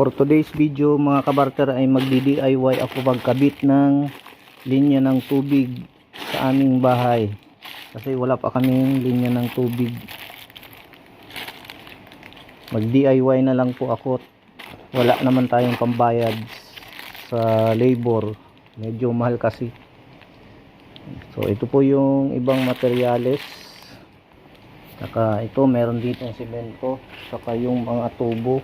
For today's video mga kabarter ay magdi-DIY ako magkabit ng linya ng tubig sa aming bahay kasi wala pa kaming linya ng tubig. Mag-DIY na lang po ako, wala naman tayong pambayad sa labor, medyo mahal kasi. So ito po yung ibang materyales, saka ito meron ditong semento, saka yung mga tubo.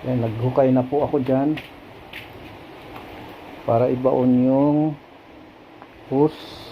Yan, naghukay na po ako dyan para ibaon yung hose.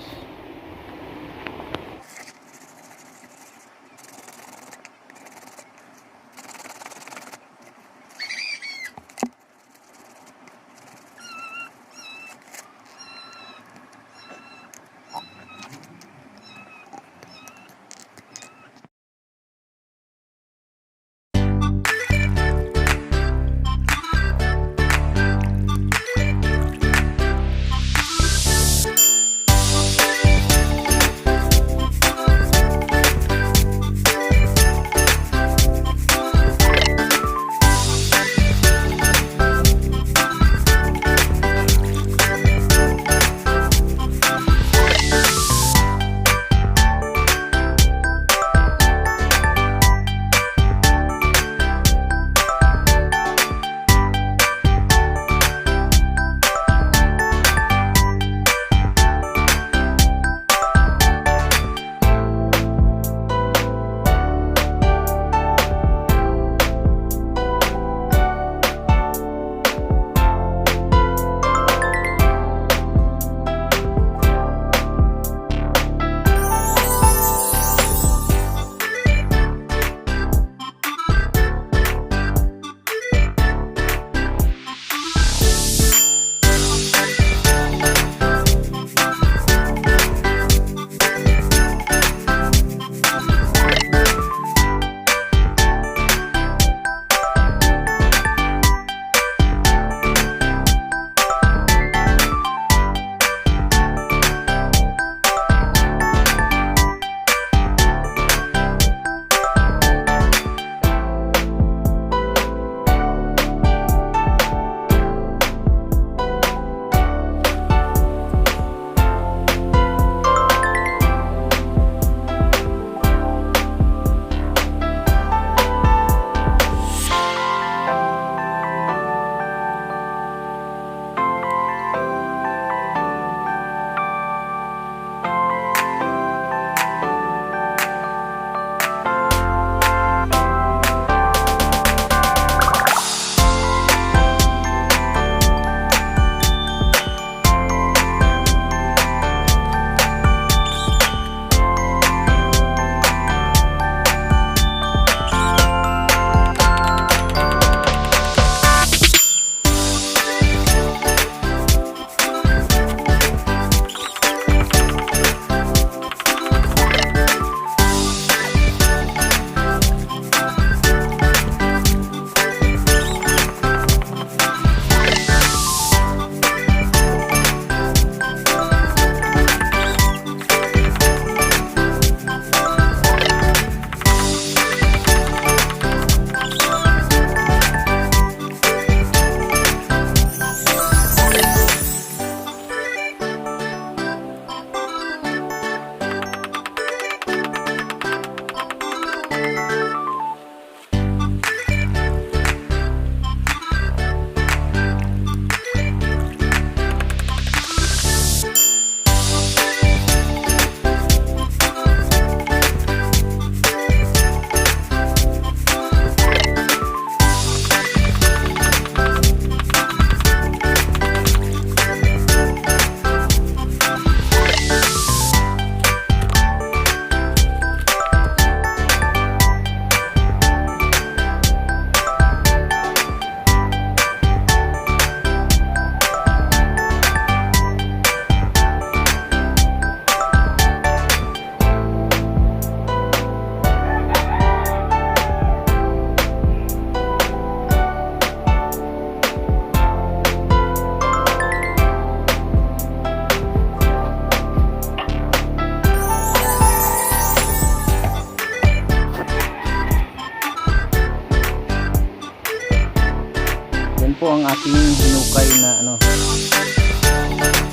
po ang ating hinukay na ano,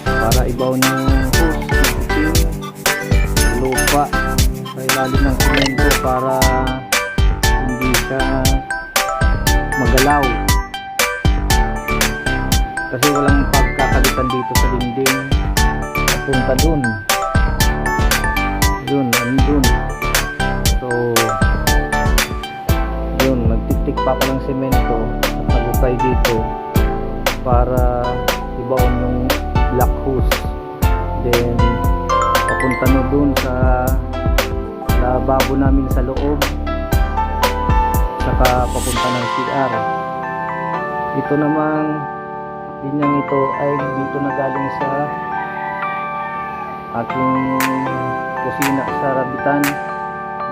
para ibaon yung hose ng lupa sa ilalim ng semento para hindi siya magalaw, kasi walang pagkakalitan dito sa dingding papunta dun andun. So yun, nagtiktik pa ako ng semento at nagukay dito para ibaon yung black hose, then papunta no dun sa lababo namin sa loob, saka papunta ng CR. Ito namang linyang ito ay dito na galing sa aking kusina sa Rabitan.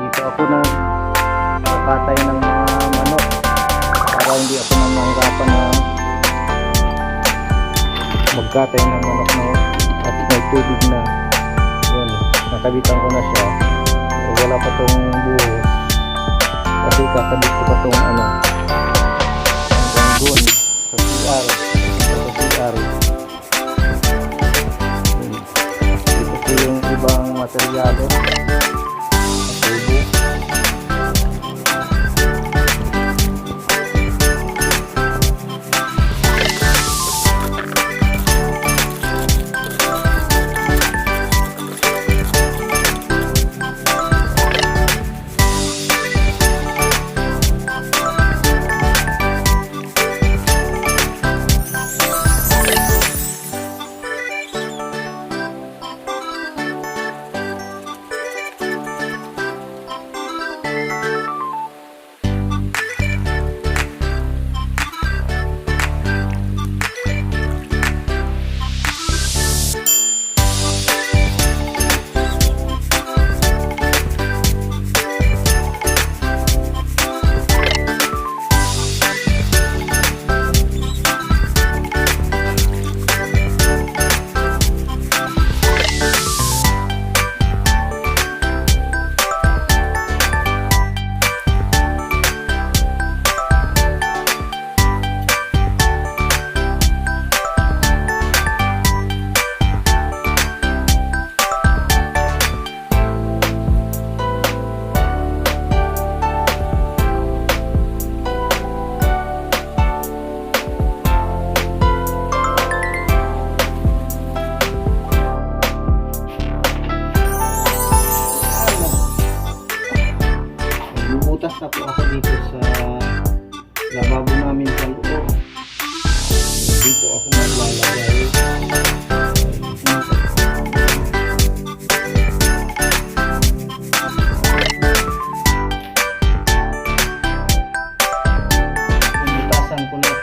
Dito ako nagkakatay ng mga manok para hindi ako namanggapan na magkatay ng manok na at may tubig na. Yun, nakabitan ko na siya. So, wala pa tong buhos kasi kakabit ko pa tong ano hanggang doon sa CR. Ito po yung ibang materyalo sa tubo. Butas na po ako dito sa lababo namin sa loob. Dito ako maglalagay. Butasan ko na